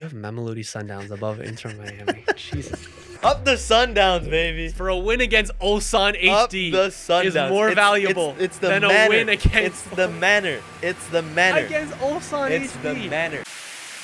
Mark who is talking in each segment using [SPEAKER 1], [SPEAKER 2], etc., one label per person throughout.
[SPEAKER 1] You have Mamelodi Sundowns above Inter Miami. Jesus.
[SPEAKER 2] Up the Sundowns, baby.
[SPEAKER 1] For a win against Ulsan
[SPEAKER 2] Up
[SPEAKER 1] HD
[SPEAKER 2] the Sundowns.
[SPEAKER 1] is more valuable
[SPEAKER 2] it's the
[SPEAKER 1] than
[SPEAKER 2] manner.
[SPEAKER 1] a win against
[SPEAKER 2] It's the manner. It's the manner.
[SPEAKER 1] against Ulsan
[SPEAKER 2] It's
[SPEAKER 1] HD.
[SPEAKER 2] the manner.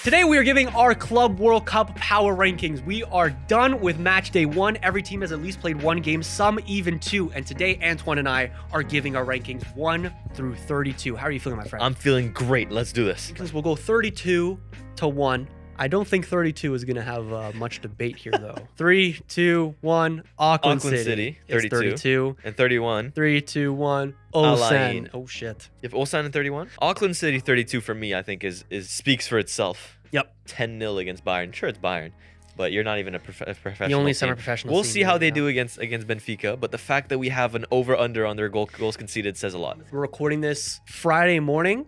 [SPEAKER 1] Today we are giving our Club World Cup power rankings. We are done with match day 1. Every team has at least played 1 game, some even 2. And today Antoine and I are giving our rankings 1 through 32. How are you feeling, my friend?
[SPEAKER 2] I'm feeling great. Let's do this.
[SPEAKER 1] Because we'll go 32 to 1. I don't think 32 is going to have much debate here, though. 3, 2, 1, Auckland City. It's
[SPEAKER 2] 32.
[SPEAKER 1] 32.
[SPEAKER 2] And 31.
[SPEAKER 1] 3, 2, 1,
[SPEAKER 2] Al
[SPEAKER 1] Ulsan.
[SPEAKER 2] Ain.
[SPEAKER 1] Oh, shit.
[SPEAKER 2] You have Ulsan in 31. Auckland City 32 for me, I think, is speaks for itself.
[SPEAKER 1] Yep.
[SPEAKER 2] 10-0 against Bayern. Sure, it's Bayern, but you're not even a professional.
[SPEAKER 1] The only
[SPEAKER 2] team.
[SPEAKER 1] semi-professional
[SPEAKER 2] We'll
[SPEAKER 1] team
[SPEAKER 2] see how
[SPEAKER 1] right
[SPEAKER 2] they
[SPEAKER 1] now.
[SPEAKER 2] do against Benfica, but the fact that we have an over/under on their goals conceded says a lot.
[SPEAKER 1] We're recording this Friday morning,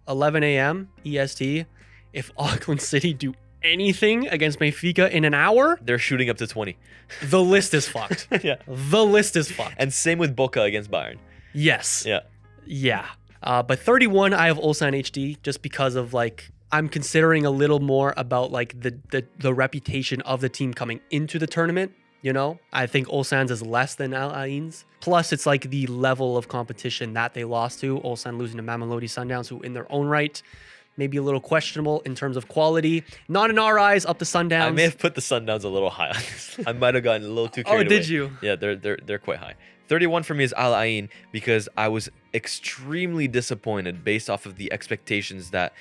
[SPEAKER 1] 11 a.m. EST. If Auckland City do anything against Benfica in an hour,
[SPEAKER 2] They're shooting up to 20.
[SPEAKER 1] the list is fucked.
[SPEAKER 2] Yeah.
[SPEAKER 1] The list is fucked.
[SPEAKER 2] And same with Boca against Bayern.
[SPEAKER 1] Yes.
[SPEAKER 2] Yeah.
[SPEAKER 1] Yeah. But 31, I have Ulsan HD just because of like I'm considering a little more about like the reputation of the team coming into the tournament. You know, I think Ulsan's is less than Al Ain's. Plus, it's like the level of competition that they lost to. Ulsan losing to Mamelodi Sundowns, who in their own right, maybe a little questionable in terms of quality. Not in our eyes, up to Sundowns.
[SPEAKER 2] I may have put the Sundowns a little high on this. I might have gotten a little too carried away.
[SPEAKER 1] did you?
[SPEAKER 2] Yeah, they're quite high. 31 for me is Al Ain because I was extremely disappointed based off of the expectations that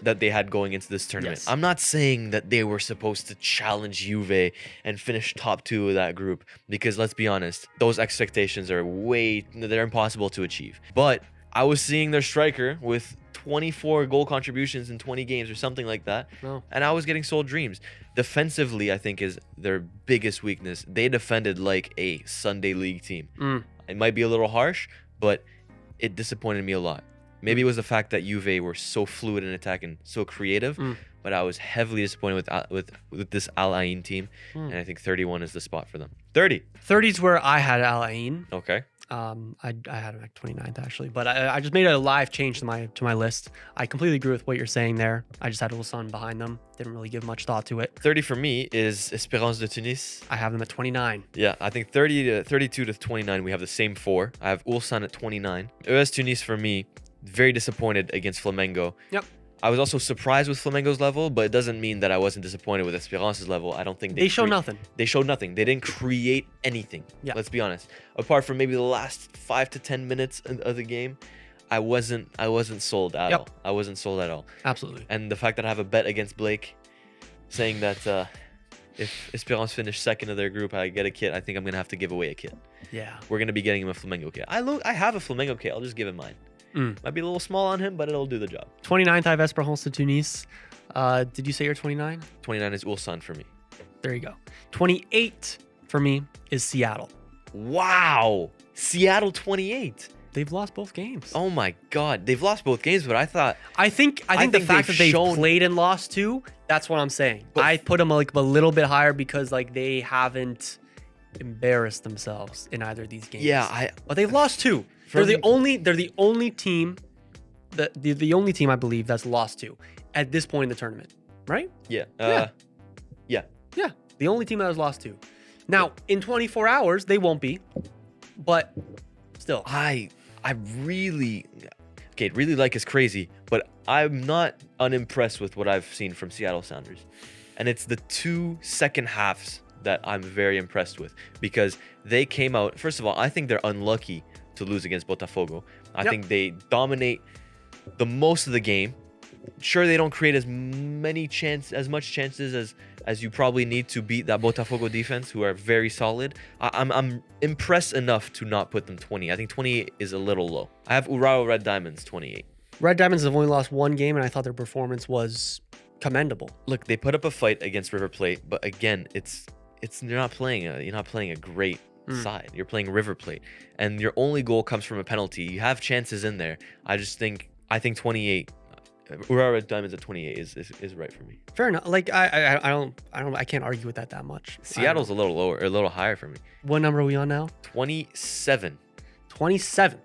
[SPEAKER 2] that they had going into this tournament.
[SPEAKER 1] Yes.
[SPEAKER 2] I'm not saying that they were supposed to challenge Juve and finish top 2 of that group because let's be honest, those expectations are they're impossible to achieve. But I was seeing their striker with 24 goal contributions in 20 games or something like that.
[SPEAKER 1] No.
[SPEAKER 2] And I was getting sold dreams. Defensively, I think is their biggest weakness. They defended like a Sunday League team. It might be a little harsh, but it disappointed me a lot. Maybe it was the fact that Juve were so fluid in attack and so creative, but I was heavily disappointed with this Al Ain team, and I think 31 is the spot for them. 30.
[SPEAKER 1] 30 is where I had Al Ain.
[SPEAKER 2] Okay.
[SPEAKER 1] I had him at 29th actually, but I just made a live change to my list. I completely agree with what you're saying there. I just had Ulsan behind them. Didn't really give much thought to it.
[SPEAKER 2] 30 for me is Espérance de Tunis.
[SPEAKER 1] I have them at 29.
[SPEAKER 2] Yeah, I think 32 to 29, we have the same 4. I have Ulsan at 29. ES Tunis for me, very disappointed against Flamengo.
[SPEAKER 1] Yep.
[SPEAKER 2] I was also surprised with Flamengo's level, but it doesn't mean that I wasn't disappointed with Esperance's level. I don't think
[SPEAKER 1] They show nothing.
[SPEAKER 2] They showed nothing. They didn't create anything.
[SPEAKER 1] Yeah.
[SPEAKER 2] Let's be honest. Apart from maybe the last 5 to 10 minutes of the game, I wasn't sold at all. I wasn't sold at all.
[SPEAKER 1] Absolutely.
[SPEAKER 2] And the fact that I have a bet against Blake, saying that if Esperance finish second of their group, I get a kit. I think I'm gonna have to give away a kit.
[SPEAKER 1] Yeah.
[SPEAKER 2] We're gonna be getting him a Flamengo kit. I have a Flamengo kit. I'll just give him mine. Might be a little small on him, but it'll do the job.
[SPEAKER 1] 29th, I have Esperance de Tunis. Did you say you're 29?
[SPEAKER 2] 29 is Ulsan for me.
[SPEAKER 1] There you go. 28 for me is Seattle.
[SPEAKER 2] Wow. Seattle 28.
[SPEAKER 1] They've lost both games.
[SPEAKER 2] Oh my God. They've lost both games, but I thought
[SPEAKER 1] I think the
[SPEAKER 2] think
[SPEAKER 1] fact
[SPEAKER 2] they've
[SPEAKER 1] that they've
[SPEAKER 2] shown-
[SPEAKER 1] played and lost 2, that's what I'm saying.
[SPEAKER 2] But-
[SPEAKER 1] I put them like a little bit higher because like they haven't embarrassed themselves in either of these games.
[SPEAKER 2] but
[SPEAKER 1] They've lost 2. They're the only team the only team I believe that's lost 2 at this point in the tournament, right?
[SPEAKER 2] Yeah.
[SPEAKER 1] Yeah, the only team that has lost 2. Now, in 24 hours, they won't be, but still.
[SPEAKER 2] I really like is crazy, but I'm not unimpressed with what I've seen from Seattle Sounders. And it's the 2 second halves that I'm very impressed with because they came out. First of all, I think they're unlucky to lose against Botafogo. I think they dominate the most of the game. Sure, they don't create as much chances as you probably need to beat that Botafogo defense, who are very solid. I'm impressed enough to not put them 20. I think 28 is a little low. I have Urawa Red Diamonds 28.
[SPEAKER 1] Red Diamonds have only lost 1 game, and I thought their performance was commendable.
[SPEAKER 2] Look, they put up a fight against River Plate, but again, you're not playing a great side. You're playing River Plate, and your only goal comes from a penalty. You have chances in there. I think 28. Urawa Red Diamonds at 28 is right for me.
[SPEAKER 1] Fair enough. Like I can't argue with that much.
[SPEAKER 2] Seattle's a little lower, a little higher for me.
[SPEAKER 1] What number are we on now?
[SPEAKER 2] 27.
[SPEAKER 1] 27.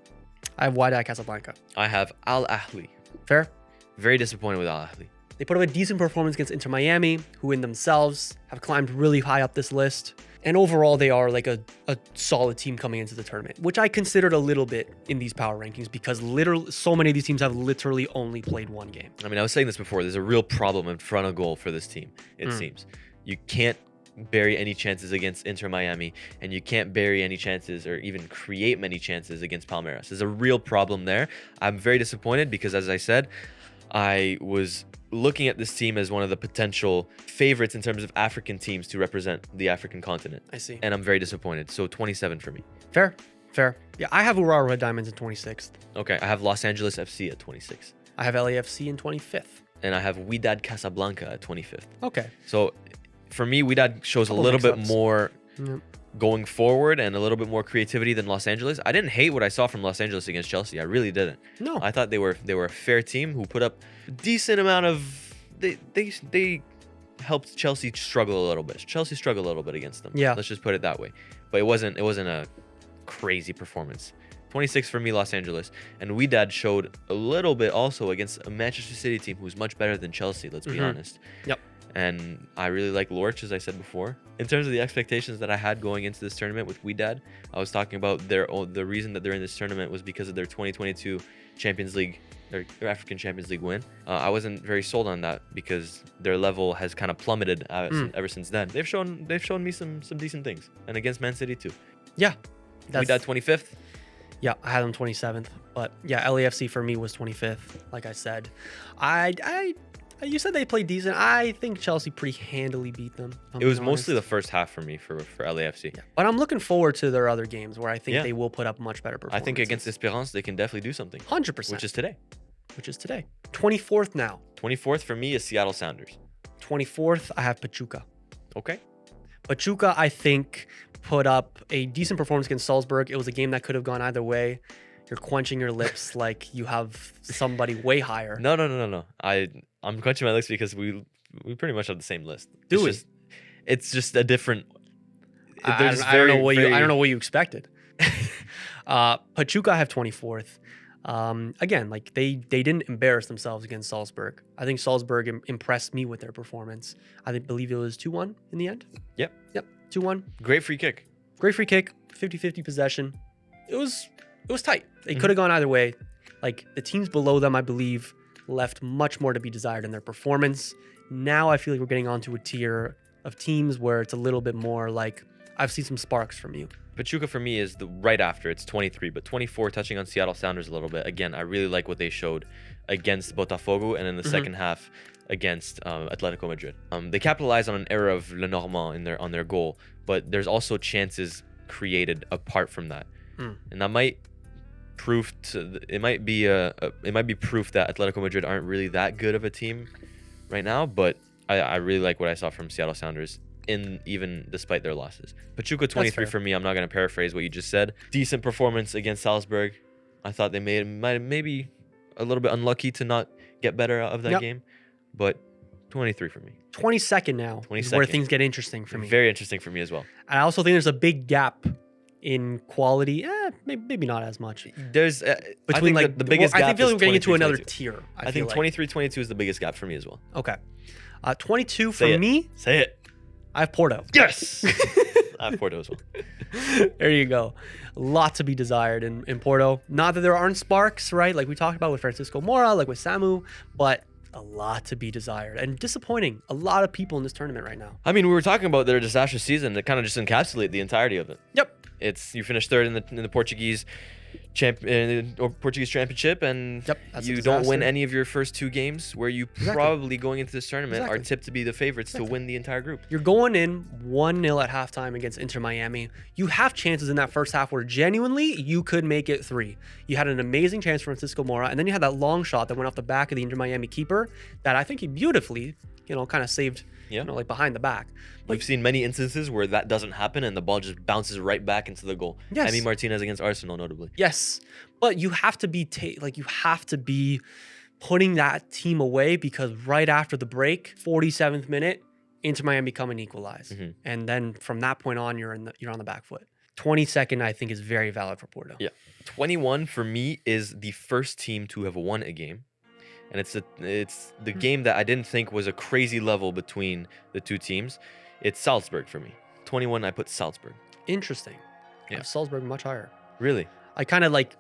[SPEAKER 1] I have Wydad Casablanca.
[SPEAKER 2] I have Al Ahly.
[SPEAKER 1] Fair.
[SPEAKER 2] Very disappointed with Al Ahly.
[SPEAKER 1] They put up a decent performance against Inter Miami, who in themselves have climbed really high up this list. And overall, they are like a solid team coming into the tournament, which I considered a little bit in these power rankings because literally so many of these teams have literally only played one game.
[SPEAKER 2] I mean, I was saying this before. There's a real problem in front of goal for this team, it seems. You can't bury any chances against Inter Miami, and you can't bury any chances or even create many chances against Palmeiras. There's a real problem there. I'm very disappointed because, as I said, I was looking at this team as one of the potential favorites in terms of African teams to represent the African continent.
[SPEAKER 1] I see.
[SPEAKER 2] And I'm very disappointed. So 27 for me.
[SPEAKER 1] Fair. Yeah, I have Urawa Red Diamonds in 26th.
[SPEAKER 2] Okay, I have Los Angeles FC at 26.
[SPEAKER 1] I have LAFC in 25th.
[SPEAKER 2] And I have Wydad Casablanca at 25th.
[SPEAKER 1] Okay.
[SPEAKER 2] So for me, Wydad shows a
[SPEAKER 1] Couple
[SPEAKER 2] little bit
[SPEAKER 1] mix-ups.
[SPEAKER 2] more
[SPEAKER 1] Yep.
[SPEAKER 2] going forward and a little bit more creativity than Los Angeles. I didn't hate what I saw from Los Angeles against Chelsea. I really didn't.
[SPEAKER 1] No.
[SPEAKER 2] I thought they were a fair team who put up a decent amount of they helped Chelsea struggle a little bit. Chelsea struggled a little bit against them.
[SPEAKER 1] Yeah.
[SPEAKER 2] Let's just put it that way. But it wasn't a crazy performance. 26 for me, Los Angeles. And Wydad showed a little bit also against a Manchester City team who's much better than Chelsea, let's be honest.
[SPEAKER 1] Yep.
[SPEAKER 2] And I really like Lorch, as I said before. In terms of the expectations that I had going into this tournament with Wydad, I was talking about the reason that they're in this tournament was because of their 2022 Champions League, their African Champions League win. I wasn't very sold on that because their level has kind of plummeted ever since then. They've shown me some decent things, and against Man City too.
[SPEAKER 1] Yeah.
[SPEAKER 2] Wydad 25th.
[SPEAKER 1] Yeah, I had them 27th. But yeah, LAFC for me was 25th, like I said. You said they played decent. I think Chelsea pretty handily beat them.
[SPEAKER 2] It was mostly the first half for me for LAFC.
[SPEAKER 1] Yeah. But I'm looking forward to their other games where I think
[SPEAKER 2] Yeah.
[SPEAKER 1] they will put up much better
[SPEAKER 2] I
[SPEAKER 1] performances.
[SPEAKER 2] think against Esperance they can definitely do something,
[SPEAKER 1] 100%.
[SPEAKER 2] which is today.
[SPEAKER 1] Which is today. 24th now.
[SPEAKER 2] 24th for me is Seattle Sounders.
[SPEAKER 1] 24th, I have Pachuca.
[SPEAKER 2] Okay.
[SPEAKER 1] Pachuca, I think, put up a decent performance against Salzburg. It was a game that could have gone either way. You're quenching your lips like you have somebody way higher.
[SPEAKER 2] No. I'm crunching my lips because we pretty much have the same list.
[SPEAKER 1] Do we?
[SPEAKER 2] It's just a different.
[SPEAKER 1] I
[SPEAKER 2] they're just
[SPEAKER 1] don't know what
[SPEAKER 2] very-
[SPEAKER 1] I don't know what you expected. Pachuca, I have 24th. Again, like they didn't embarrass themselves against Salzburg. I think Salzburg impressed me with their performance. Believe it was 2-1 in the end.
[SPEAKER 2] Yep.
[SPEAKER 1] 2-1.
[SPEAKER 2] Great free kick.
[SPEAKER 1] Great free kick, 50-50 possession. It was tight. It could have gone either way. Like the teams below them, I believe, left much more to be desired in their performance. Now I feel like we're getting onto a tier of teams where it's a little bit more like I've seen some sparks from you.
[SPEAKER 2] Pachuca for me is the right after. It's 23, but 24 touching on Seattle Sounders a little bit. Again, I really like what they showed against Botafogo and in the second half against Atletico Madrid. They capitalized on an error of Lenormand on their goal, but there's also chances created apart from that, and that might proof it might be proof that Atletico Madrid aren't really that good of a team right now. But I really like what I saw from Seattle Sounders even despite their losses. Pachuca 23 for me. I'm not going to paraphrase what you just said. Decent performance against Salzburg. I thought they maybe a little bit unlucky to not get better out of that game, but 23 for me.
[SPEAKER 1] 22nd now is where
[SPEAKER 2] 22nd.
[SPEAKER 1] things get interesting for me.
[SPEAKER 2] Very interesting for me as well.
[SPEAKER 1] I also think there's a big gap in quality. Maybe not as much.
[SPEAKER 2] There's
[SPEAKER 1] Between
[SPEAKER 2] I think the biggest
[SPEAKER 1] I
[SPEAKER 2] gap
[SPEAKER 1] think
[SPEAKER 2] is
[SPEAKER 1] we're getting into
[SPEAKER 2] 23,
[SPEAKER 1] another
[SPEAKER 2] 22.
[SPEAKER 1] tier.
[SPEAKER 2] I think 23-22 is the biggest gap for me as well.
[SPEAKER 1] Okay. 22 for
[SPEAKER 2] Say it.
[SPEAKER 1] me,
[SPEAKER 2] Say it.
[SPEAKER 1] I have Porto.
[SPEAKER 2] Yes. I have Porto as well.
[SPEAKER 1] There you go. A lot to be desired in Porto. Not that there aren't sparks, right? Like we talked about with Francisco Mora, like with Samu, but a lot to be desired and disappointing. A lot of people in this tournament right now.
[SPEAKER 2] I mean, we were talking about their disastrous season that kind of just encapsulate the entirety of it.
[SPEAKER 1] Yep.
[SPEAKER 2] You finished third in the Portuguese championship, and
[SPEAKER 1] That's a
[SPEAKER 2] you don't win
[SPEAKER 1] disaster.
[SPEAKER 2] any of your first two games, where you probably going into this tournament are tipped to be the favorites to win the entire group.
[SPEAKER 1] You're going in 1-0 at halftime against Inter Miami. You have chances in that first half where genuinely you could make it 3. You had an amazing chance for Francisco Mora, and then you had that long shot that went off the back of the Inter Miami keeper that I think he beautifully, kind of saved, like behind the back.
[SPEAKER 2] We've seen many instances where that doesn't happen and the ball just bounces right back into the goal.
[SPEAKER 1] Yes.
[SPEAKER 2] Emi Martinez against Arsenal, notably.
[SPEAKER 1] Yes, but you have to be putting that team away because right after the break, 47th minute, Inter Miami come and equalize, and then from that point on, you're on the back foot. 22nd, I think, is very valid for Porto.
[SPEAKER 2] Yeah. 21 for me is the first team to have won a game. and it's the game that I didn't think was a crazy level between the two teams. It's Salzburg for me. 21, I put Salzburg.
[SPEAKER 1] Interesting.
[SPEAKER 2] Yeah.
[SPEAKER 1] Salzburg much higher.
[SPEAKER 2] Really?
[SPEAKER 1] I kind of like,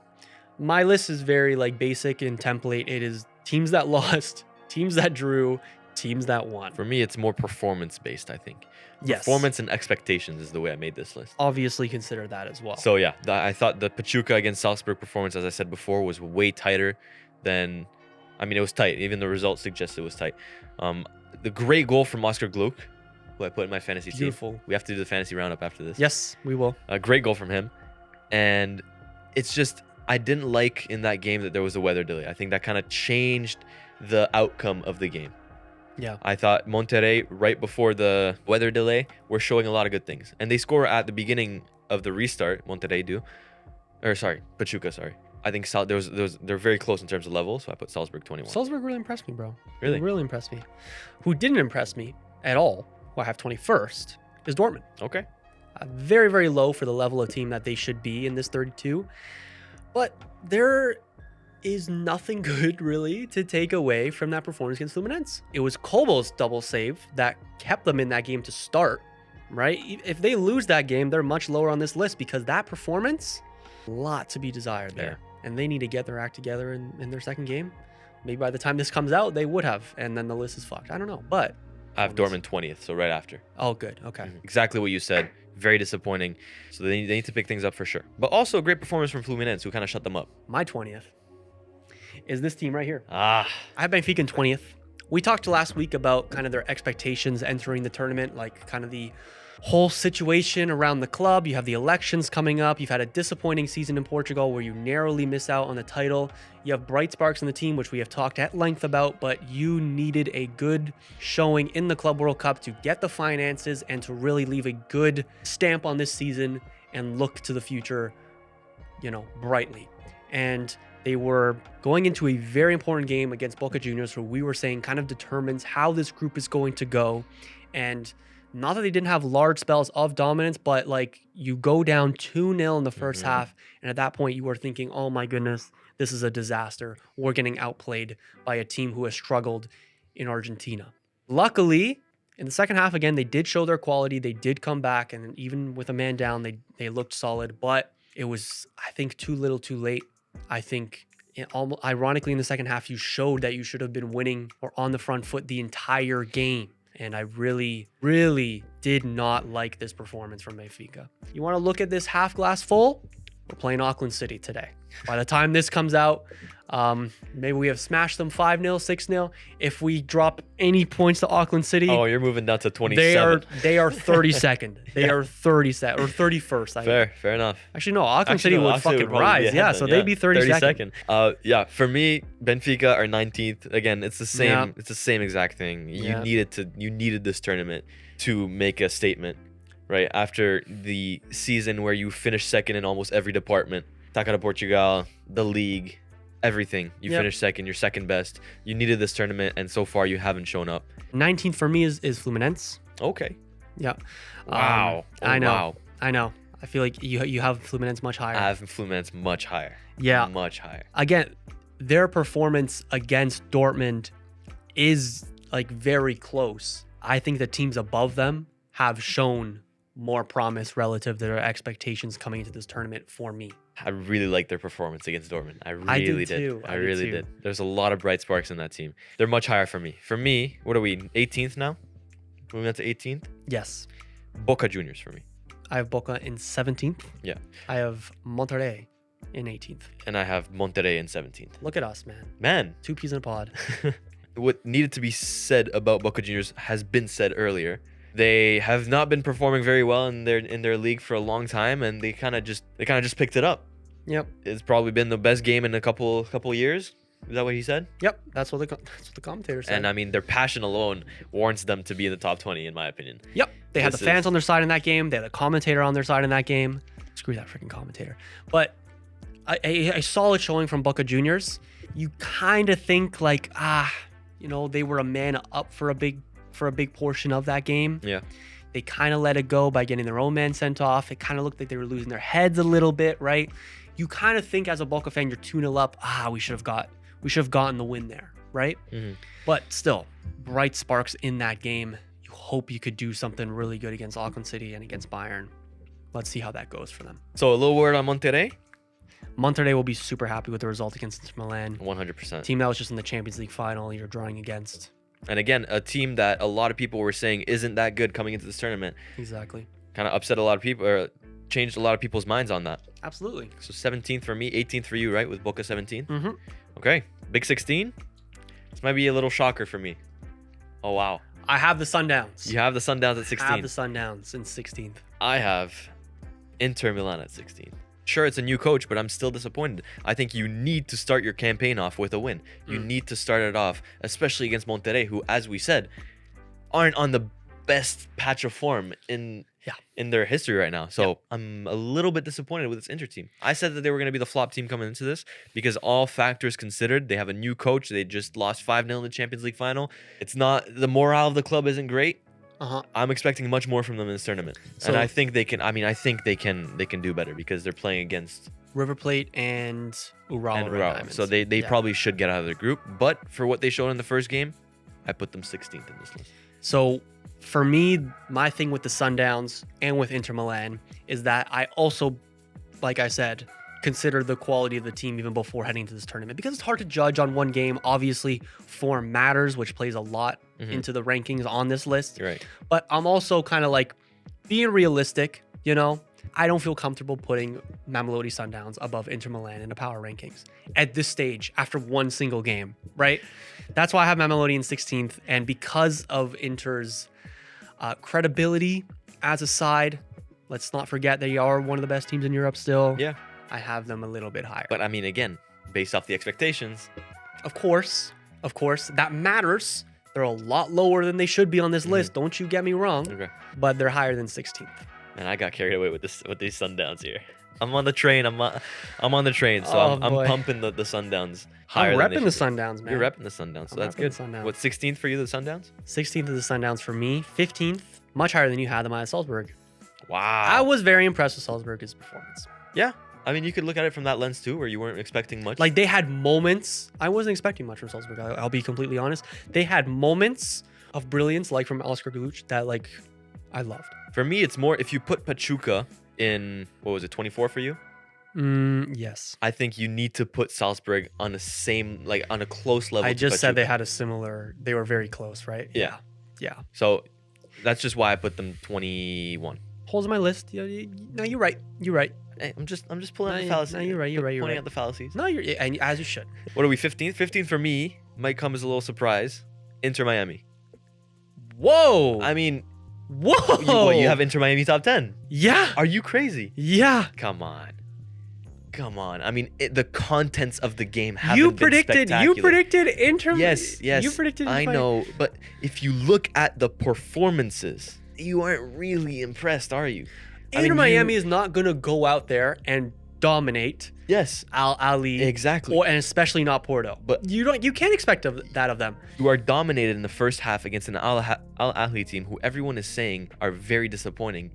[SPEAKER 1] my list is very like basic and template. It is teams that lost, teams that drew, teams that won.
[SPEAKER 2] For me, it's more performance based, I think.
[SPEAKER 1] Yes.
[SPEAKER 2] Performance and expectations is the way I made this list.
[SPEAKER 1] Obviously consider that as well.
[SPEAKER 2] So yeah, I thought the Pachuca against Salzburg performance, as I said before, was way tighter than, I mean, it was tight. Even the results suggested it was tight. The great goal from Oscar Gluck, who I put in my fantasy
[SPEAKER 1] Beautiful.
[SPEAKER 2] team. We have to do the fantasy roundup after this.
[SPEAKER 1] Yes, we will.
[SPEAKER 2] A great goal from him. And it's just, I didn't like in that game that there was a weather delay. I think that kind of changed the outcome of the game.
[SPEAKER 1] Yeah.
[SPEAKER 2] I thought Monterrey, right before the weather delay, were showing a lot of good things. And they score at the beginning of the restart, Monterrey do. Or sorry, Pachuca, sorry. I think they're very close in terms of level, so I put Salzburg 21.
[SPEAKER 1] Salzburg really impressed me, bro.
[SPEAKER 2] Really?
[SPEAKER 1] They really impressed me. Who didn't impress me at all, who I have 21st, is Dortmund.
[SPEAKER 2] Okay.
[SPEAKER 1] Very, very low for the level of team that they should be in this 32. But there is nothing good really to take away from that performance against Fluminense. It was Kobo's double save that kept them in that game to start, right? If they lose that game, they're much lower on this list because that performance, a lot to be desired there. And they need to get their act together in their second game. Maybe by the time this comes out, they would have, and then the list is fucked. I don't know, but
[SPEAKER 2] I have Dortmund 20th, so right after.
[SPEAKER 1] oh, good. Okay.
[SPEAKER 2] Exactly what you said. Very disappointing. So they need to pick things up for sure. But also a great performance from Fluminense, who kind of shut them up.
[SPEAKER 1] My 20th is this team right here.
[SPEAKER 2] Ah,
[SPEAKER 1] I have Benfica in 20th. We talked last week about kind of their expectations entering the tournament, like kind of the whole situation around the club. You have the elections coming up. You've had a disappointing season in Portugal where you narrowly miss out on the title. You have bright sparks in the team, which we have talked at length about, but you needed a good showing in the Club World Cup to get the finances and to really leave a good stamp on this season and look to the future, brightly. And they were going into a very important game against Boca Juniors, who we were saying kind of determines how this group is going to go. And not that they didn't have large spells of dominance, but like you go down 2-0 in the first half. And at that point you were thinking, oh my goodness, this is a disaster. We're getting outplayed by a team who has struggled in Argentina. Luckily, in the second half, again, they did show their quality. They did come back. And even with a man down, they looked solid. But it was, I think, too little too late. I think, ironically, in the second half, you showed that you should have been winning or on the front foot the entire game. And I really, really did not like this performance from Benfica. You want to look at this half glass full? We're playing Auckland City today. By the time this comes out, maybe we have smashed them 5-0, 6-0. If we drop any points to Auckland City,
[SPEAKER 2] oh, you're moving down to 27.
[SPEAKER 1] They are 32nd. They are 32nd or 31st.
[SPEAKER 2] Fair enough.
[SPEAKER 1] Actually, no, Auckland City would fucking
[SPEAKER 2] probably
[SPEAKER 1] rise.
[SPEAKER 2] be
[SPEAKER 1] Yeah,
[SPEAKER 2] ahead
[SPEAKER 1] so
[SPEAKER 2] then,
[SPEAKER 1] they'd be 32nd.
[SPEAKER 2] Yeah, for me, Benfica are 19th. Again, it's the same.
[SPEAKER 1] Yeah.
[SPEAKER 2] It's the same exact thing.
[SPEAKER 1] Yeah.
[SPEAKER 2] You needed this tournament to make a statement, right? After the season where you finished second in almost every department, Taça de Portugal, the league, everything. You finished second. You're second best. You needed this tournament, and so far you haven't shown up.
[SPEAKER 1] 19th for me is Fluminense.
[SPEAKER 2] Okay.
[SPEAKER 1] Yeah.
[SPEAKER 2] Wow.
[SPEAKER 1] I know.
[SPEAKER 2] Wow.
[SPEAKER 1] I know. I feel like you have Fluminense much higher.
[SPEAKER 2] I have Fluminense much higher.
[SPEAKER 1] Yeah.
[SPEAKER 2] Much higher.
[SPEAKER 1] Again, their performance against Dortmund is like very close. I think the teams above them have shown more promise relative to their expectations coming into this tournament for me.
[SPEAKER 2] I really liked their performance against Dortmund. I really
[SPEAKER 1] did too.
[SPEAKER 2] I really did. There's a lot of bright sparks in that team. They're much higher for me. For me, what are we, 18th now? Moving on to 18th?
[SPEAKER 1] Yes.
[SPEAKER 2] Boca Juniors for me.
[SPEAKER 1] I have Boca in 17th.
[SPEAKER 2] Yeah.
[SPEAKER 1] I have Monterrey in 18th.
[SPEAKER 2] And I have Monterrey in 17th.
[SPEAKER 1] Look at us, man.
[SPEAKER 2] Man.
[SPEAKER 1] 2 peas in a pod.
[SPEAKER 2] What needed to be said about Boca Juniors has been said earlier. They have not been performing very well in their league for a long time, and they kind of just picked it up.
[SPEAKER 1] Yep.
[SPEAKER 2] It's probably been the best game in a couple years. Is that what he said?
[SPEAKER 1] Yep. That's what the commentator said.
[SPEAKER 2] And I mean, their passion alone warrants them to be in the top 20, in my opinion.
[SPEAKER 1] Yep. They had the
[SPEAKER 2] This
[SPEAKER 1] fans
[SPEAKER 2] is-
[SPEAKER 1] on their side in that game. They had the commentator on their side in that game. Screw that freaking commentator. But a solid showing from Boca Juniors. You kind of think like, they were a man up for a big portion of that game.
[SPEAKER 2] Yeah.
[SPEAKER 1] They kind of let it go by getting their own man sent off. It kind of looked like they were losing their heads a little bit, right? You kind of think as a Boca fan, you're 2-0 up. We should have gotten the win there, right?
[SPEAKER 2] Mhm.
[SPEAKER 1] But still, bright sparks in that game. You hope you could do something really good against Auckland City and against Bayern. Let's see how that goes for them.
[SPEAKER 2] So a little word on Monterrey.
[SPEAKER 1] Monterrey will be super happy with the result against Inter Milan.
[SPEAKER 2] 100%.
[SPEAKER 1] Team that was just in the Champions League final you're drawing against.
[SPEAKER 2] And again, a team that a lot of people were saying isn't that good coming into this tournament.
[SPEAKER 1] Exactly.
[SPEAKER 2] Kind of upset a lot of people, or changed a lot of people's minds on that.
[SPEAKER 1] Absolutely.
[SPEAKER 2] So 17th for me, 18th for you, right? With Boca 17.
[SPEAKER 1] Mm-hmm.
[SPEAKER 2] Okay. Big 16. This might be a little shocker for me. Oh, wow.
[SPEAKER 1] I have the Sundowns.
[SPEAKER 2] You have the Sundowns at
[SPEAKER 1] I
[SPEAKER 2] 16.
[SPEAKER 1] have the Sundowns in 16th.
[SPEAKER 2] I have Inter Milan at 16. Sure, it's a new coach, but I'm still disappointed. I think you need to start your campaign off with a win. You need to start it off, especially against Monterrey, who, as we said, aren't on the best patch of form in their history right now. So I'm a little bit disappointed with this Inter team. I said that they were going to be the flop team coming into this because all factors considered, they have a new coach. They just lost 5-0 in the Champions League final. It's not, the morale of the club isn't great. I'm expecting much more from them in this tournament, and I think they can. I mean, I think they can do better because they're playing against
[SPEAKER 1] River Plate and Urawa. Red Diamonds.
[SPEAKER 2] So they probably should get out of their group. But for what they showed in the first game, I put them 16th in this list.
[SPEAKER 1] So for me, my thing with the Sundowns and with Inter Milan is that I also, like I said, consider the quality of the team even before heading into this tournament because it's hard to judge on one game. Obviously, form matters, which plays a lot into the rankings on this list.
[SPEAKER 2] You're right.
[SPEAKER 1] But I'm also kind of like being realistic, you know? I don't feel comfortable putting Mamelodi Sundowns above Inter Milan in the power rankings at this stage after one single game, right? That's why I have Mamelodi in 16th. And because of Inter's credibility as a side, let's not forget they are one of the best teams in Europe still.
[SPEAKER 2] Yeah.
[SPEAKER 1] I have them a little bit higher.
[SPEAKER 2] But I mean, again, based off the expectations.
[SPEAKER 1] Of course, that matters. They're a lot lower than they should be on this list. Don't you get me wrong.
[SPEAKER 2] Okay.
[SPEAKER 1] But they're higher than 16th.
[SPEAKER 2] And I got carried away with these Sundowns here. I'm on the train. I'm on the train, so I'm pumping the Sundowns higher.
[SPEAKER 1] I'm
[SPEAKER 2] than they
[SPEAKER 1] repping the
[SPEAKER 2] should be.
[SPEAKER 1] Sundowns, man.
[SPEAKER 2] You're repping the Sundowns, so
[SPEAKER 1] I'm
[SPEAKER 2] that's
[SPEAKER 1] repping
[SPEAKER 2] good.
[SPEAKER 1] the Sundowns.
[SPEAKER 2] What, 16th for you, the Sundowns?
[SPEAKER 1] 16th is the Sundowns for me. 15th, much higher than you had them at Salzburg.
[SPEAKER 2] Wow.
[SPEAKER 1] I was very impressed with Salzburg's performance.
[SPEAKER 2] Yeah. I mean, you could look at it from that lens too, where you weren't expecting much.
[SPEAKER 1] Like, they had moments. I wasn't expecting much from Salzburg. I'll be completely honest. They had moments of brilliance, like from Oscar Galuch, that like I loved.
[SPEAKER 2] For me, it's more if you put Pachuca in, what was it, 24 for you?
[SPEAKER 1] Yes.
[SPEAKER 2] I think you need to put Salzburg on the same, like on a close level.
[SPEAKER 1] I
[SPEAKER 2] to
[SPEAKER 1] just said
[SPEAKER 2] Pachuca.
[SPEAKER 1] they had a similar. They were very close, right?
[SPEAKER 2] Yeah.
[SPEAKER 1] Yeah.
[SPEAKER 2] So that's just why I put them 21.
[SPEAKER 1] Holes in my list. Yeah, no, you're right. You're right.
[SPEAKER 2] Hey, I'm just pulling out the
[SPEAKER 1] No,
[SPEAKER 2] fallacies.
[SPEAKER 1] no, you're right. You're right. You're
[SPEAKER 2] Pointing
[SPEAKER 1] right.
[SPEAKER 2] out the fallacies.
[SPEAKER 1] No, and as you should.
[SPEAKER 2] What are we, 15th? 15th for me might come as a little surprise. Inter Miami.
[SPEAKER 1] Whoa.
[SPEAKER 2] I mean,
[SPEAKER 1] whoa.
[SPEAKER 2] you have Inter Miami top 10.
[SPEAKER 1] Yeah.
[SPEAKER 2] Are you crazy?
[SPEAKER 1] Yeah.
[SPEAKER 2] Come on. I mean, the contents of the game haven't
[SPEAKER 1] You
[SPEAKER 2] been
[SPEAKER 1] predicted Inter.
[SPEAKER 2] Yes.
[SPEAKER 1] You predicted.
[SPEAKER 2] I know, but if you look at the performances, you aren't really impressed, are you?
[SPEAKER 1] Inter Miami is not gonna go out there and dominate.
[SPEAKER 2] Yes.
[SPEAKER 1] Al Ali.
[SPEAKER 2] Exactly.
[SPEAKER 1] And especially not Porto.
[SPEAKER 2] But
[SPEAKER 1] you can't expect that of them.
[SPEAKER 2] You are dominated in the first half against an Al Ahly team who everyone is saying are very disappointing,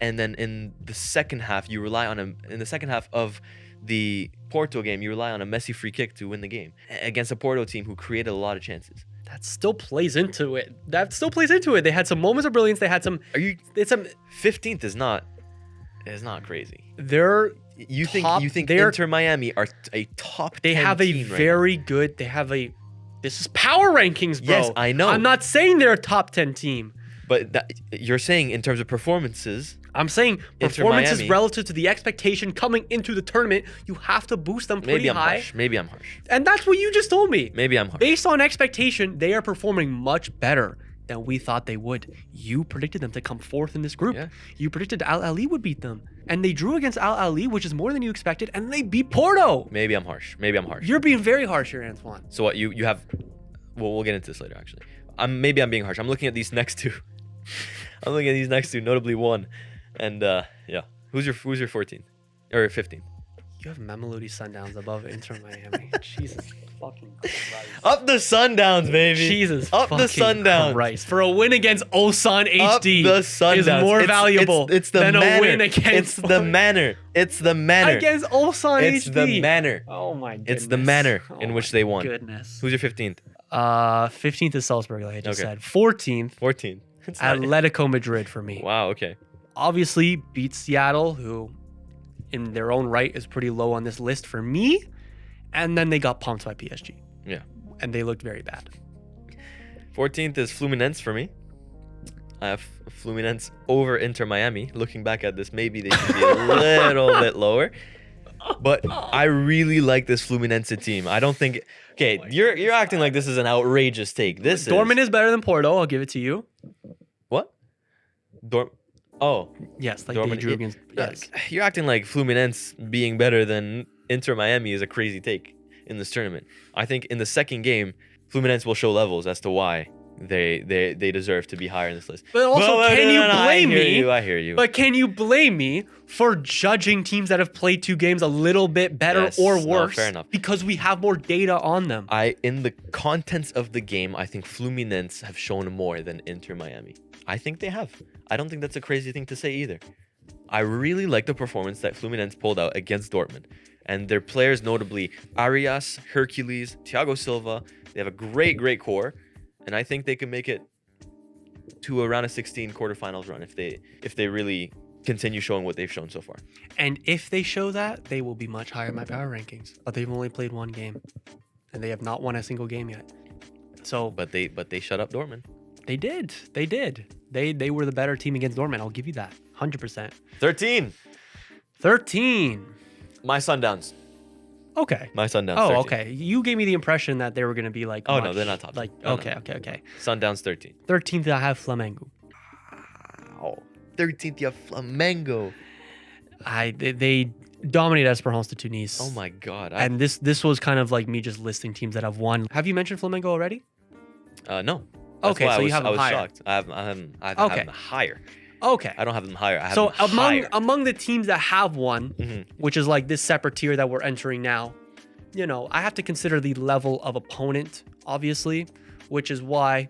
[SPEAKER 2] and then in the second half you rely on in the second half of the Porto game you rely on a Messi free kick to win the game against a Porto team who created a lot of chances.
[SPEAKER 1] That still plays into it. They had some moments of brilliance. They had some. It's some.
[SPEAKER 2] 15th is not crazy.
[SPEAKER 1] They're.
[SPEAKER 2] You think Inter Miami are a top 10
[SPEAKER 1] They have a
[SPEAKER 2] team
[SPEAKER 1] very good. They have a. This is power rankings, bro.
[SPEAKER 2] Yes, I know.
[SPEAKER 1] I'm not saying they're a top 10 team.
[SPEAKER 2] But you're saying in terms of performances.
[SPEAKER 1] I'm saying
[SPEAKER 2] Inter
[SPEAKER 1] performances
[SPEAKER 2] Miami,
[SPEAKER 1] relative to the expectation coming into the tournament, you have to boost them pretty high.
[SPEAKER 2] Maybe I'm harsh.
[SPEAKER 1] And that's what you just told me.
[SPEAKER 2] Maybe I'm harsh.
[SPEAKER 1] Based on expectation, they are performing much better than we thought they would. You predicted them to come fourth in this group.
[SPEAKER 2] Yeah.
[SPEAKER 1] You predicted Al Ahly would beat them. And they drew against Al Ahly, which is more than you expected, and they beat Porto.
[SPEAKER 2] Maybe I'm harsh.
[SPEAKER 1] You're being very harsh here, Antoine.
[SPEAKER 2] So what you have? Well, we'll get into this later. Actually, maybe I'm being harsh. I'm looking at these next two. Notably one, and yeah. Who's your 14th or 15th?
[SPEAKER 1] You have Mamelodi Sundowns above Inter Miami. Jesus fucking Christ.
[SPEAKER 2] Up the Sundowns, baby.
[SPEAKER 1] Jesus
[SPEAKER 2] Up the
[SPEAKER 1] fucking
[SPEAKER 2] Sundowns.
[SPEAKER 1] Christ. For a win against Ulsan HD
[SPEAKER 2] Up the Sundowns.
[SPEAKER 1] is more valuable
[SPEAKER 2] it's the
[SPEAKER 1] than
[SPEAKER 2] manner.
[SPEAKER 1] a win against
[SPEAKER 2] It's the manner. It's the manner.
[SPEAKER 1] against Ulsan HD.
[SPEAKER 2] It's the manner.
[SPEAKER 1] Oh my goodness.
[SPEAKER 2] It's the manner in which they won.
[SPEAKER 1] Goodness.
[SPEAKER 2] Who's your 15th?
[SPEAKER 1] 15th is Salzburg, like I just said. 14th,
[SPEAKER 2] 14. It's not-
[SPEAKER 1] Atletico Madrid for me.
[SPEAKER 2] Wow. Okay.
[SPEAKER 1] Obviously beats Seattle, who in their own right is pretty low on this list for me. And then they got pumped by PSG.
[SPEAKER 2] Yeah.
[SPEAKER 1] And they looked very bad.
[SPEAKER 2] 14th is Fluminense for me. I have Fluminense over Inter Miami. Looking back at this, maybe they should be a little bit lower. But I really like this Fluminense team. I don't think. Okay, you're acting like this is an outrageous take. This
[SPEAKER 1] Dortmund is better than Porto. I'll give it to you.
[SPEAKER 2] What? Oh,
[SPEAKER 1] Yes, like
[SPEAKER 2] Dortmund.
[SPEAKER 1] they drew against. Yes.
[SPEAKER 2] You're acting like Fluminense being better than Inter Miami is a crazy take in this tournament. I think in the second game, Fluminense will show levels as to why they deserve to be higher in this list.
[SPEAKER 1] But also, can you blame me?
[SPEAKER 2] I hear you.
[SPEAKER 1] But can you blame me for judging teams that have played 2 games a little bit better
[SPEAKER 2] Yes,
[SPEAKER 1] or
[SPEAKER 2] no,
[SPEAKER 1] worse?
[SPEAKER 2] fair enough.
[SPEAKER 1] Because we have more data on them.
[SPEAKER 2] In the contents of the game, I think Fluminense have shown more than Inter Miami. I think they have. I don't think that's a crazy thing to say either. I really like the performance that Fluminense pulled out against Dortmund. And their players, notably Arias, Hercules, Thiago Silva, they have a great core. And I think they can make it to around a 16 quarterfinals run if they really continue showing what they've shown so far.
[SPEAKER 1] And if they show that, they will be much higher in my power rankings. But they've only played 1 game. And they have not won a single game yet. So
[SPEAKER 2] But they shut up Dortmund.
[SPEAKER 1] they did. They did. They were the better team against Dortmund. I'll give you that. 100%.
[SPEAKER 2] 13.
[SPEAKER 1] 13.
[SPEAKER 2] My Sundowns.
[SPEAKER 1] Okay.
[SPEAKER 2] My Sundowns.
[SPEAKER 1] Oh,
[SPEAKER 2] 13.
[SPEAKER 1] okay. You gave me the impression that they were going to be like.
[SPEAKER 2] Oh, no,
[SPEAKER 1] much-
[SPEAKER 2] they're not top 10.
[SPEAKER 1] Like,
[SPEAKER 2] No,
[SPEAKER 1] okay,
[SPEAKER 2] no.
[SPEAKER 1] okay.
[SPEAKER 2] Sundowns 13.
[SPEAKER 1] 13th, I have Flamengo.
[SPEAKER 2] Wow. 13th, you have Flamengo.
[SPEAKER 1] They dominated Esperance de Tunis.
[SPEAKER 2] Oh my God.
[SPEAKER 1] And this was kind of like me just listing teams that have won. Have you mentioned Flamengo already?
[SPEAKER 2] No. That's
[SPEAKER 1] Okay,
[SPEAKER 2] why
[SPEAKER 1] so
[SPEAKER 2] I
[SPEAKER 1] you
[SPEAKER 2] was,
[SPEAKER 1] have
[SPEAKER 2] I
[SPEAKER 1] them
[SPEAKER 2] was
[SPEAKER 1] higher.
[SPEAKER 2] shocked. I have
[SPEAKER 1] Okay.
[SPEAKER 2] them higher.
[SPEAKER 1] Okay.
[SPEAKER 2] I don't have them higher. I have
[SPEAKER 1] So
[SPEAKER 2] them higher.
[SPEAKER 1] among the teams that have won,
[SPEAKER 2] Mhm.
[SPEAKER 1] which is like this separate tier that we're entering now, you know, I have to consider the level of opponent, obviously, which is why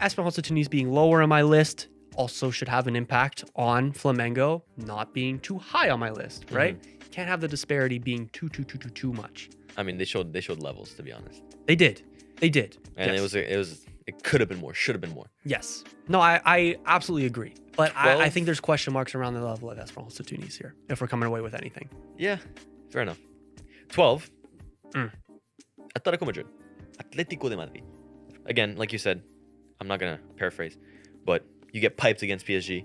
[SPEAKER 1] Esperance de Tunis being lower on my list also should have an impact on Flamengo not being too high on my list, right? Can't have the disparity being too much.
[SPEAKER 2] I mean, they showed levels, to be honest.
[SPEAKER 1] They did.
[SPEAKER 2] And
[SPEAKER 1] Yes.
[SPEAKER 2] it could have been more, should have been more.
[SPEAKER 1] Yes. No, I absolutely agree. But I
[SPEAKER 2] 12.
[SPEAKER 1] think there's question marks around the level of Esperance de Tunis here, if we're coming away with anything.
[SPEAKER 2] Yeah, fair enough. 12.
[SPEAKER 1] Mm.
[SPEAKER 2] Atletico Madrid. Atletico de Madrid. Again, like you said, I'm not gonna paraphrase, but you get piped against PSG.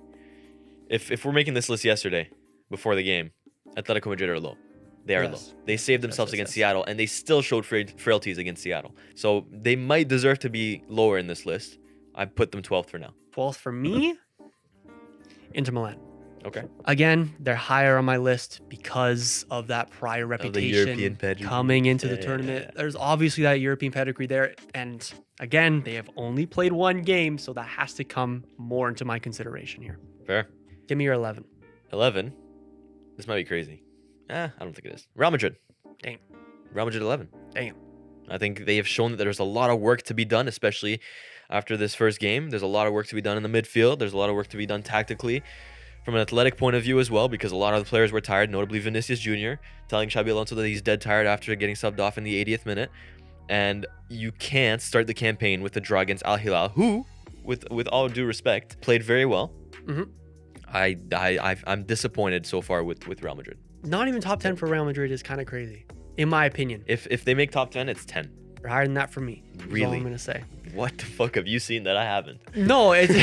[SPEAKER 2] If we're making this list yesterday, before the game, Atletico Madrid are low. They are
[SPEAKER 1] Yes.
[SPEAKER 2] low. They saved themselves
[SPEAKER 1] yes,
[SPEAKER 2] against
[SPEAKER 1] yes.
[SPEAKER 2] Seattle, and they still showed frailties against Seattle. So they might deserve to be lower in this list. I put them 12th for now.
[SPEAKER 1] 12th for me, Inter Milan.
[SPEAKER 2] Okay.
[SPEAKER 1] Again, they're higher on my list because of that prior
[SPEAKER 2] the
[SPEAKER 1] reputation
[SPEAKER 2] European pedigree.
[SPEAKER 1] coming into the
[SPEAKER 2] Yeah.
[SPEAKER 1] tournament. There's obviously that European pedigree there. And again, they have only played 1 game, so that has to come more into my consideration here.
[SPEAKER 2] Fair.
[SPEAKER 1] Give me your 11.
[SPEAKER 2] 11. This might be crazy. I don't think it is. Real Madrid.
[SPEAKER 1] Dang.
[SPEAKER 2] Real Madrid 11.
[SPEAKER 1] Damn.
[SPEAKER 2] I think they have shown that there's a lot of work to be done, especially after this first game. There's a lot of work to be done in the midfield. There's a lot of work to be done tactically from an athletic point of view as well, because a lot of the players were tired, notably Vinicius Jr., telling Xabi Alonso that he's dead tired after getting subbed off in the 80th minute. And you can't start the campaign with a draw against Al Hilal, who, with all due respect, played very well.
[SPEAKER 1] Mhm.
[SPEAKER 2] I'm disappointed so far with Real Madrid.
[SPEAKER 1] Not even top 10 for Real Madrid is kind of crazy, in my opinion.
[SPEAKER 2] If they make top 10, it's 10.
[SPEAKER 1] They're higher than that for me. That's all
[SPEAKER 2] Really?
[SPEAKER 1] I'm going to say.
[SPEAKER 2] What the fuck have you seen that I haven't?
[SPEAKER 1] No, it's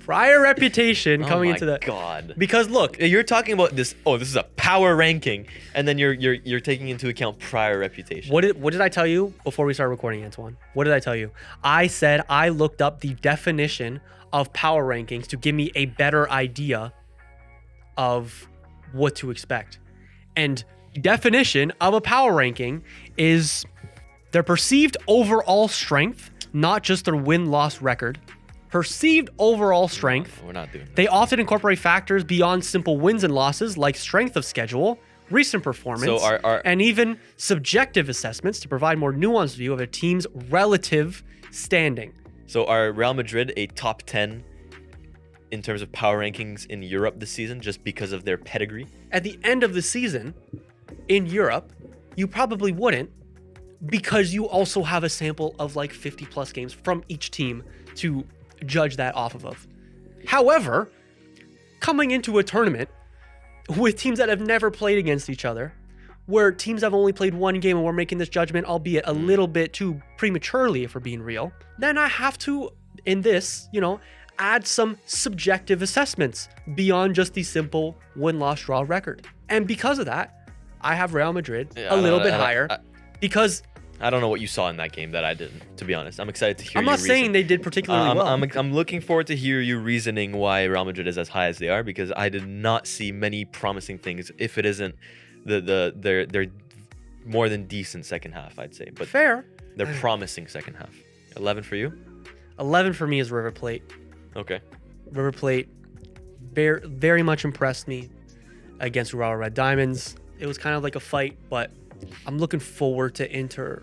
[SPEAKER 1] prior reputation coming
[SPEAKER 2] oh my
[SPEAKER 1] into the.
[SPEAKER 2] God.
[SPEAKER 1] Because look,
[SPEAKER 2] You're talking about this. Oh, this is a power ranking, and then you're taking into account prior reputation.
[SPEAKER 1] what did I tell you before we started recording, Antoine? What did I tell you? I said I looked up the definition of power rankings to give me a better idea of what to expect. And definition of a power ranking is their perceived overall strength, not just their win-loss record. Perceived overall strength.
[SPEAKER 2] We're not doing that.
[SPEAKER 1] They often incorporate factors beyond simple wins and losses like strength of schedule, recent performance,
[SPEAKER 2] So our
[SPEAKER 1] and even subjective assessments to provide more nuanced view of a team's relative standing.
[SPEAKER 2] so are Real Madrid a top 10 in terms of power rankings in Europe this season just because of their pedigree?
[SPEAKER 1] At the end of the season in Europe, you probably wouldn't, because you also have a sample of like 50 plus games from each team to judge that off of. However, coming into a tournament with teams that have never played against each other, where teams have only played one game and we're making this judgment, albeit a little bit too prematurely if we're being real, then I have to, in this, add some subjective assessments beyond just the simple win-loss draw record. And because of that, I have Real Madrid a little bit higher because
[SPEAKER 2] I don't know what you saw in that game that I didn't, to be honest. I'm excited to hear
[SPEAKER 1] I'm not saying they did particularly well.
[SPEAKER 2] I'm looking forward to hear you reasoning why Real Madrid is as high as they are, because I did not see many promising things, if it isn't their more than decent second half, I'd say. But
[SPEAKER 1] fair.
[SPEAKER 2] They're promising second half. 11 for you?
[SPEAKER 1] 11 for me is River Plate.
[SPEAKER 2] Okay.
[SPEAKER 1] River Plate very, very much impressed me against Urawa Red Diamonds. It was kind of like a fight, but I'm looking forward to Inter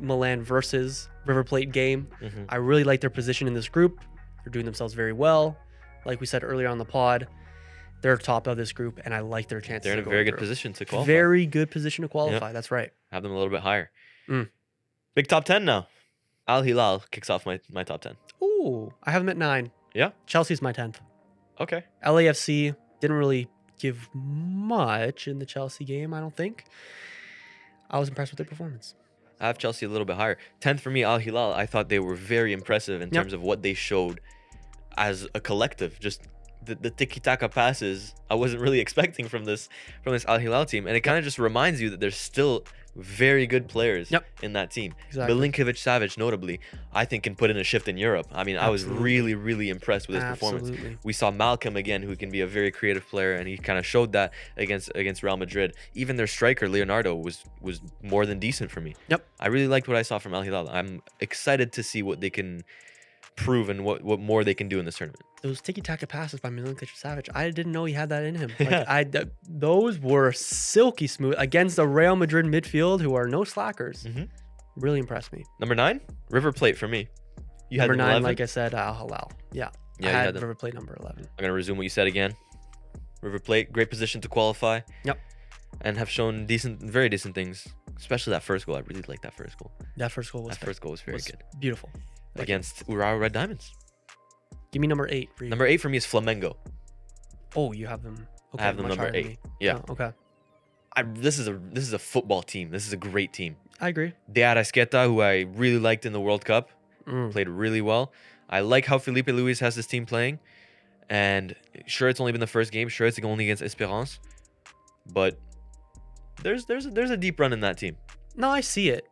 [SPEAKER 1] Milan versus River Plate game.
[SPEAKER 2] Mm-hmm.
[SPEAKER 1] I really like their position in this group. They're doing themselves very well. Like we said earlier on the pod, they're top of this group, and I like their chances.
[SPEAKER 2] They're in a very good position to qualify.
[SPEAKER 1] Very good position to qualify.
[SPEAKER 2] Yep.
[SPEAKER 1] That's right.
[SPEAKER 2] Have them a little bit higher. Big top 10 now. Al Hilal kicks off my top 10.
[SPEAKER 1] Ooh, I have them at 9.
[SPEAKER 2] Yeah?
[SPEAKER 1] Chelsea's my 10th.
[SPEAKER 2] Okay.
[SPEAKER 1] LAFC didn't really give much in the Chelsea game, I don't think. I was impressed with their performance.
[SPEAKER 2] I have Chelsea a little bit higher. 10th for me, Al Hilal. I thought they were very impressive in terms of what they showed as a collective. Just the tiki-taka passes I wasn't really expecting from this Al Hilal team. And it kind of just reminds you that there's still very good players in that team.
[SPEAKER 1] Exactly.
[SPEAKER 2] Milinkovic-Savic, notably, I think can put in a shift in Europe. I mean, I was really, really impressed with his performance. We saw Malcolm again, who can be a very creative player, and he kind of showed that against Real Madrid. Even their striker, Leonardo, was more than decent for me.
[SPEAKER 1] Yep.
[SPEAKER 2] I really liked what I saw from Al Hilal. I'm excited to see what they can prove and what more they can do in this tournament.
[SPEAKER 1] Those tiki-taka passes by Milinkovic-Savic, I didn't know he had that in him. Those were silky smooth against the Real Madrid midfield, who are no slackers.
[SPEAKER 2] Mm-hmm.
[SPEAKER 1] Really impressed me.
[SPEAKER 2] Number 9, River Plate for me. You
[SPEAKER 1] number
[SPEAKER 2] had
[SPEAKER 1] 9,
[SPEAKER 2] 11?
[SPEAKER 1] like I said, Al Hilal. Yeah, I had River Plate number 11.
[SPEAKER 2] I'm gonna resume what you said again. River Plate, great position to qualify.
[SPEAKER 1] Yep.
[SPEAKER 2] And have shown very decent things, especially that first goal. I really liked that first goal.
[SPEAKER 1] That first goal was
[SPEAKER 2] very good.
[SPEAKER 1] Beautiful.
[SPEAKER 2] Against Urawa Red Diamonds.
[SPEAKER 1] Give me number 8 for you.
[SPEAKER 2] Number 8 for me is Flamengo.
[SPEAKER 1] Oh, you have them. Okay,
[SPEAKER 2] I have them number 8. Yeah.
[SPEAKER 1] Oh, okay.
[SPEAKER 2] This is a football team. This is a great team.
[SPEAKER 1] I agree.
[SPEAKER 2] De Arrascaeta, who I really liked in the World Cup,
[SPEAKER 1] Mm.
[SPEAKER 2] played really well. I like how Felipe Luis has this team playing. And sure, it's only been the first game. Sure, it's only against Esperance. But there's a deep run in that team.
[SPEAKER 1] No, I see it.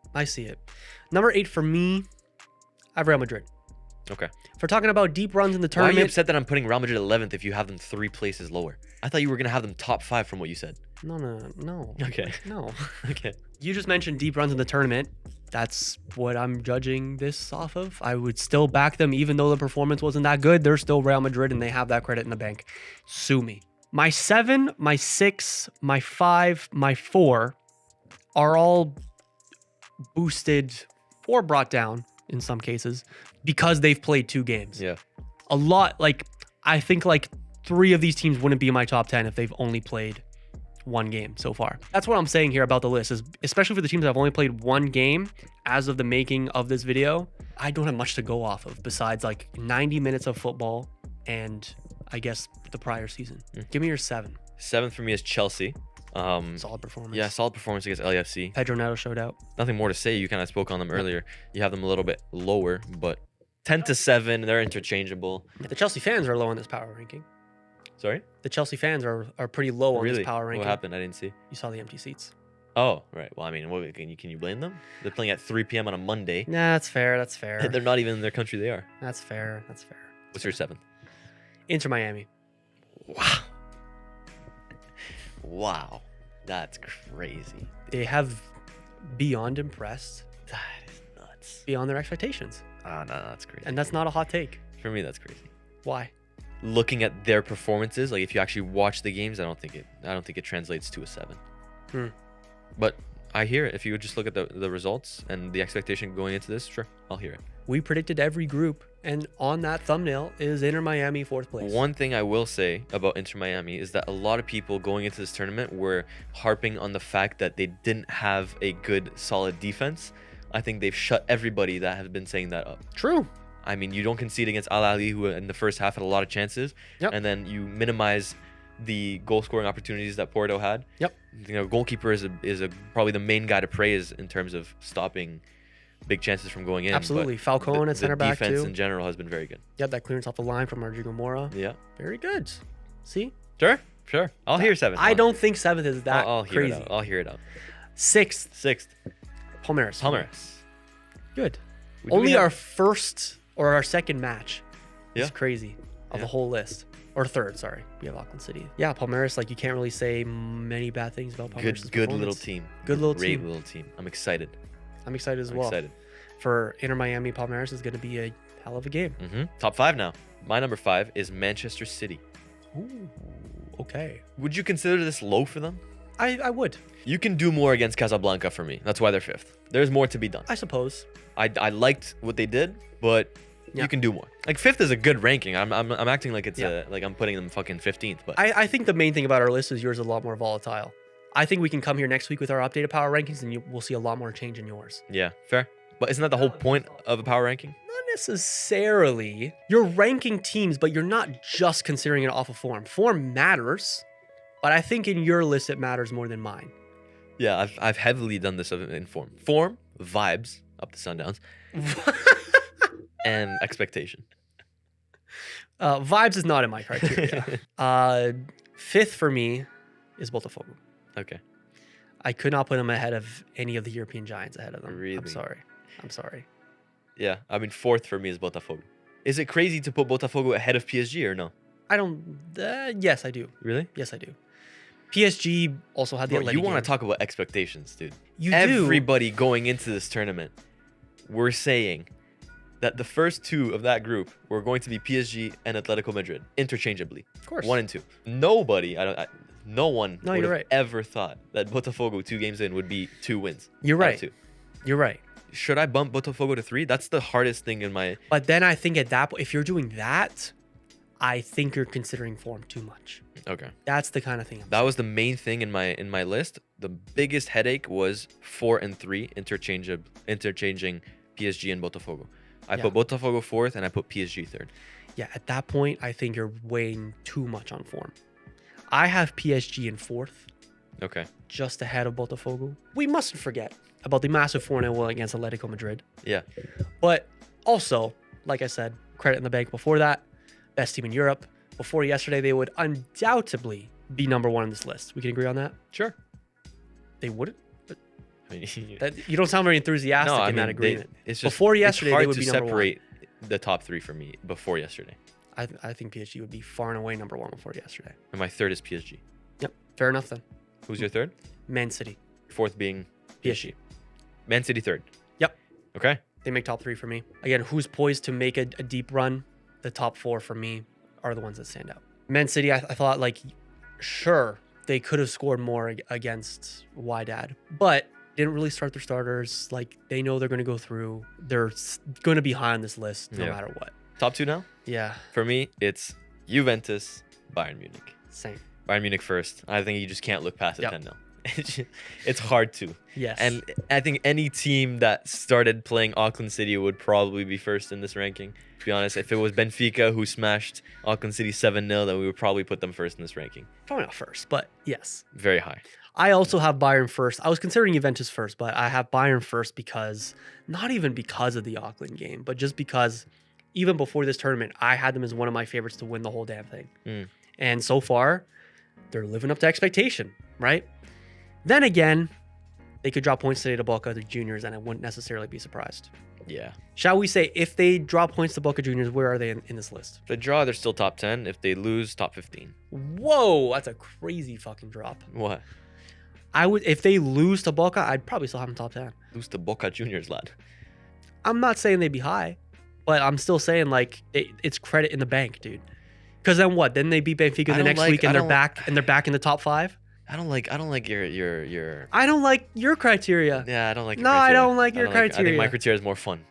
[SPEAKER 1] Number 8 for me, I have Real Madrid.
[SPEAKER 2] Okay.
[SPEAKER 1] If we're talking about deep runs in the
[SPEAKER 2] Why are
[SPEAKER 1] tournament,
[SPEAKER 2] you upset that I'm putting Real Madrid 11th if you have them 3 places lower? I thought you were going to have them top 5 from what you said.
[SPEAKER 1] No.
[SPEAKER 2] Okay.
[SPEAKER 1] No.
[SPEAKER 2] Okay.
[SPEAKER 1] You just mentioned deep runs in the tournament. That's what I'm judging this off of. I would still back them even though the performance wasn't that good. They're still Real Madrid and they have that credit in the bank. Sue me. My 7, my 6, my 5, my 4 are all boosted or brought down in some cases because they've played 2 games.
[SPEAKER 2] Yeah.
[SPEAKER 1] A lot, I think 3 of these teams wouldn't be in my top 10 if they've only played 1 game so far. That's what I'm saying here about the list, is especially for the teams that have only played 1 game as of the making of this video, I don't have much to go off of besides 90 minutes of football and I guess the prior season. Give me your 7.
[SPEAKER 2] 7th for me is Chelsea.
[SPEAKER 1] Solid performance.
[SPEAKER 2] Yeah, solid performance against LAFC.
[SPEAKER 1] Pedro Neto showed out.
[SPEAKER 2] Nothing more to say. You kind of spoke on them earlier. You have them a little bit lower, but 10 to 7, they're interchangeable.
[SPEAKER 1] The Chelsea fans are low on this power ranking.
[SPEAKER 2] Sorry?
[SPEAKER 1] The Chelsea fans are pretty low on this power ranking.
[SPEAKER 2] What happened? I didn't see.
[SPEAKER 1] You saw the empty seats.
[SPEAKER 2] Oh, right. Well, I mean, can you blame them? They're playing at 3 p.m. on a Monday.
[SPEAKER 1] Nah, that's fair.
[SPEAKER 2] They're not even in their country they are.
[SPEAKER 1] That's fair.
[SPEAKER 2] What's your 7th?
[SPEAKER 1] Inter Miami.
[SPEAKER 2] Wow. That's crazy.
[SPEAKER 1] They have beyond impressed.
[SPEAKER 2] That is nuts.
[SPEAKER 1] Beyond their expectations.
[SPEAKER 2] No, that's crazy.
[SPEAKER 1] And that's not a hot take.
[SPEAKER 2] For me, that's crazy.
[SPEAKER 1] Why?
[SPEAKER 2] Looking at their performances, if you actually watch the games, I don't think it translates to a 7. But I hear it. If you would just look at the results and the expectation going into this, sure, I'll hear it.
[SPEAKER 1] We predicted every group, and on that thumbnail is Inter Miami 4th place.
[SPEAKER 2] One thing I will say about Inter Miami is that a lot of people going into this tournament were harping on the fact that they didn't have a good, solid defense. I think they've shut everybody that has been saying that up.
[SPEAKER 1] True.
[SPEAKER 2] I mean, you don't concede against Al Ahly, who in the first half had a lot of chances,
[SPEAKER 1] Yep.
[SPEAKER 2] and then you minimize the goal-scoring opportunities that Porto had.
[SPEAKER 1] Yep.
[SPEAKER 2] You know, goalkeeper is probably the main guy to praise in terms of stopping big chances from going in.
[SPEAKER 1] Absolutely.
[SPEAKER 2] but
[SPEAKER 1] Falcone at center back,
[SPEAKER 2] The defense
[SPEAKER 1] too.
[SPEAKER 2] in general has been very good.
[SPEAKER 1] Yep, that clearance off the line from Rodrigo Mora.
[SPEAKER 2] Yeah.
[SPEAKER 1] Very good. See?
[SPEAKER 2] Sure. I'll hear 7th.
[SPEAKER 1] I don't think 7th is that
[SPEAKER 2] I'll hear
[SPEAKER 1] crazy.
[SPEAKER 2] it out. I'll hear it out.
[SPEAKER 1] 6th,
[SPEAKER 2] 6th,
[SPEAKER 1] Palmeiras.
[SPEAKER 2] Palmeiras.
[SPEAKER 1] Good.
[SPEAKER 2] Do we
[SPEAKER 1] Only
[SPEAKER 2] have-
[SPEAKER 1] our first or our second match is
[SPEAKER 2] Yeah.
[SPEAKER 1] crazy of
[SPEAKER 2] Yeah.
[SPEAKER 1] the whole list. Or third, sorry. We have Auckland City. Yeah, Palmeiras, like you can't really say many bad things about Palmeiras.
[SPEAKER 2] Good little team.
[SPEAKER 1] Good little
[SPEAKER 2] Great
[SPEAKER 1] team.
[SPEAKER 2] little team. I'm excited.
[SPEAKER 1] I'm excited as
[SPEAKER 2] I'm
[SPEAKER 1] well.
[SPEAKER 2] excited.
[SPEAKER 1] For Inter Miami, Palmeiras is going to be a hell of a game.
[SPEAKER 2] Top 5 now. My number 5 is Manchester City.
[SPEAKER 1] Ooh, okay.
[SPEAKER 2] Would you consider this low for them?
[SPEAKER 1] I would,
[SPEAKER 2] You can do more against Casablanca for me. That's why they're 5th. There's more to be done.
[SPEAKER 1] I suppose.
[SPEAKER 2] I liked what they did, but
[SPEAKER 1] Yeah.
[SPEAKER 2] you can do more. Like 5th is a good ranking. I'm acting like it's
[SPEAKER 1] Yeah.
[SPEAKER 2] like I'm putting them fucking 15th, but
[SPEAKER 1] I think the main thing about our list is yours is a lot more volatile. I think we can come here next week with our updated power rankings and we'll see a lot more change in yours.
[SPEAKER 2] yeah, fair. But isn't that the whole point of a power ranking?
[SPEAKER 1] Not necessarily. You're ranking teams, but you're not just considering it off of form. Form matters, but I think in your list it matters more than mine.
[SPEAKER 2] Yeah, I've heavily done this in form. Form, vibes, up the Sundowns, and expectation.
[SPEAKER 1] Vibes is not in my criteria. 5th for me is Botafogo.
[SPEAKER 2] Okay.
[SPEAKER 1] I could not put them ahead of any of the European giants ahead of them. I'm
[SPEAKER 2] Really?
[SPEAKER 1] sorry.
[SPEAKER 2] Yeah, I mean 4th for me is Botafogo. Is it crazy to put Botafogo ahead of PSG or no?
[SPEAKER 1] I don't. Yes, I do.
[SPEAKER 2] Really?
[SPEAKER 1] Yes, I do. PSG also had the
[SPEAKER 2] Bro,
[SPEAKER 1] Atleti
[SPEAKER 2] you want to
[SPEAKER 1] game.
[SPEAKER 2] talk about expectations, dude.
[SPEAKER 1] You do.
[SPEAKER 2] Everybody going into this tournament, we're saying that the first 2 of that group were going to be PSG and Atletico Madrid interchangeably,
[SPEAKER 1] Of course.
[SPEAKER 2] 1 and 2. Nobody, no one
[SPEAKER 1] No,
[SPEAKER 2] would
[SPEAKER 1] you're
[SPEAKER 2] have
[SPEAKER 1] right.
[SPEAKER 2] ever thought that Botafogo 2 games in would be 2 wins.
[SPEAKER 1] You're
[SPEAKER 2] out of
[SPEAKER 1] right.
[SPEAKER 2] 2.
[SPEAKER 1] You're right.
[SPEAKER 2] Should I bump Botafogo to 3? That's the hardest thing in my.
[SPEAKER 1] But then I think at that point, if you're doing that, I think you're considering form too much.
[SPEAKER 2] Okay.
[SPEAKER 1] That's the kind of thing.
[SPEAKER 2] That was the main thing in my list. The biggest headache was 4 and 3 interchanging PSG and Botafogo. I
[SPEAKER 1] Yeah.
[SPEAKER 2] put Botafogo 4th and I put PSG 3rd.
[SPEAKER 1] Yeah, at that point, I think you're weighing too much on form. I have PSG in 4th,
[SPEAKER 2] Okay.
[SPEAKER 1] just ahead of Botafogo. We mustn't forget about the massive 4-0 win against Atletico Madrid.
[SPEAKER 2] Yeah.
[SPEAKER 1] But also, like I said, credit in the bank before that, best team in Europe. Before yesterday, they would undoubtedly be number 1 on this list. We can agree on that?
[SPEAKER 2] Sure.
[SPEAKER 1] They wouldn't?
[SPEAKER 2] I mean,
[SPEAKER 1] You don't sound very enthusiastic
[SPEAKER 2] no, I
[SPEAKER 1] in that
[SPEAKER 2] mean,
[SPEAKER 1] agreement.
[SPEAKER 2] it's just
[SPEAKER 1] Before yesterday,
[SPEAKER 2] it's hard
[SPEAKER 1] they would
[SPEAKER 2] to
[SPEAKER 1] be number 1.
[SPEAKER 2] separate the top 3 for me before yesterday.
[SPEAKER 1] I think PSG would be far and away number 1 before yesterday.
[SPEAKER 2] And my 3rd is PSG.
[SPEAKER 1] Yep, fair enough then.
[SPEAKER 2] Who's your 3rd?
[SPEAKER 1] Man City,
[SPEAKER 2] 4th being
[SPEAKER 1] PSG.
[SPEAKER 2] Man City 3rd.
[SPEAKER 1] Yep.
[SPEAKER 2] Okay.
[SPEAKER 1] They make top 3 for me. Again, who's poised to make a deep run? The top 4 for me are the ones that stand out. Man City, I thought, like, sure, they could have scored more against Wydad, but didn't really start their starters. Like, they know they're going to go through. They're going to be high on this list no
[SPEAKER 2] Yeah.
[SPEAKER 1] matter what.
[SPEAKER 2] Top 2 now?
[SPEAKER 1] Yeah,
[SPEAKER 2] For me, it's Juventus, Bayern Munich.
[SPEAKER 1] same.
[SPEAKER 2] Bayern Munich first. I think you just can't look past a
[SPEAKER 1] Yep.
[SPEAKER 2] 10-0. It's hard to.
[SPEAKER 1] Yes.
[SPEAKER 2] And I think any team that started playing Auckland City would probably be first in this ranking. To be honest, if it was Benfica who smashed Auckland City 7-0, then we would probably put them first in this ranking.
[SPEAKER 1] Probably not first, but yes.
[SPEAKER 2] Very high.
[SPEAKER 1] I also have Bayern first. I was considering Juventus first, but I have Bayern first because, not even because of the Auckland game, but just because even before this tournament, I had them as one of my favorites to win the whole damn thing.
[SPEAKER 2] Mm.
[SPEAKER 1] And so far, they're living up to expectation, right? Then again, they could drop points today to Boca Juniors, and I wouldn't necessarily be surprised.
[SPEAKER 2] Yeah.
[SPEAKER 1] Shall we say, if they drop points to Boca Juniors, where are they in this list?
[SPEAKER 2] If they draw, they're still top 10. If they lose, top 15.
[SPEAKER 1] Whoa, that's a crazy fucking drop.
[SPEAKER 2] What?
[SPEAKER 1] I would, if they lose to Boca, I'd probably still have them top 10.
[SPEAKER 2] Lose to Boca Juniors, lad.
[SPEAKER 1] I'm not saying they'd be high, but I'm still saying like it's credit in the bank, dude. Because then what? Then they beat Benfica
[SPEAKER 2] I
[SPEAKER 1] the
[SPEAKER 2] don't
[SPEAKER 1] next
[SPEAKER 2] like-
[SPEAKER 1] week and
[SPEAKER 2] I
[SPEAKER 1] they're
[SPEAKER 2] don't-
[SPEAKER 1] back and they're back in the top 5.
[SPEAKER 2] I don't like your
[SPEAKER 1] I don't like your criteria.
[SPEAKER 2] Yeah, I don't like your
[SPEAKER 1] No, I
[SPEAKER 2] criteria.
[SPEAKER 1] don't like your
[SPEAKER 2] I think
[SPEAKER 1] criteria.
[SPEAKER 2] my criteria is more fun.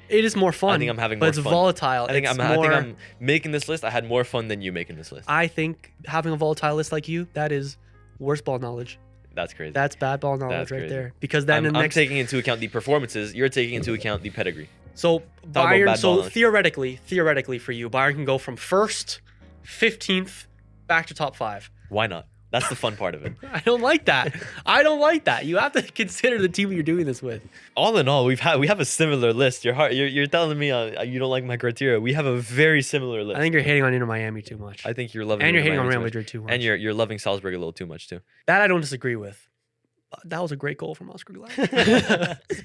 [SPEAKER 1] It is more fun.
[SPEAKER 2] I think I'm having
[SPEAKER 1] but
[SPEAKER 2] more
[SPEAKER 1] it's
[SPEAKER 2] fun.
[SPEAKER 1] volatile.
[SPEAKER 2] I think
[SPEAKER 1] It's
[SPEAKER 2] I'm
[SPEAKER 1] more,
[SPEAKER 2] making this list. I had more fun than you making this list.
[SPEAKER 1] I think having a volatile list like you, that is worst ball knowledge.
[SPEAKER 2] That's crazy.
[SPEAKER 1] That's bad ball knowledge
[SPEAKER 2] That's
[SPEAKER 1] right
[SPEAKER 2] crazy.
[SPEAKER 1] there. Because then the
[SPEAKER 2] I'm
[SPEAKER 1] next
[SPEAKER 2] taking into account the performances. You're taking into account the pedigree.
[SPEAKER 1] so
[SPEAKER 2] about
[SPEAKER 1] Bayern.
[SPEAKER 2] bad ball
[SPEAKER 1] So
[SPEAKER 2] knowledge.
[SPEAKER 1] theoretically for you, Bayern can go from first, 15th, back to top 5.
[SPEAKER 2] Why not? That's the fun part of it.
[SPEAKER 1] I don't like that. I don't like that. You have to consider the team you're doing this with.
[SPEAKER 2] All in all, we have a similar list. You're telling me you don't like my criteria. We have a very similar list.
[SPEAKER 1] I think you're hating on Inter Miami too much.
[SPEAKER 2] I think you're loving.
[SPEAKER 1] And you're
[SPEAKER 2] Inter
[SPEAKER 1] hating on
[SPEAKER 2] Miami
[SPEAKER 1] Real
[SPEAKER 2] too much.
[SPEAKER 1] Madrid too much.
[SPEAKER 2] And you're loving Salzburg a little too much too.
[SPEAKER 1] That I don't disagree with. That was a great goal from Oscar Gladys.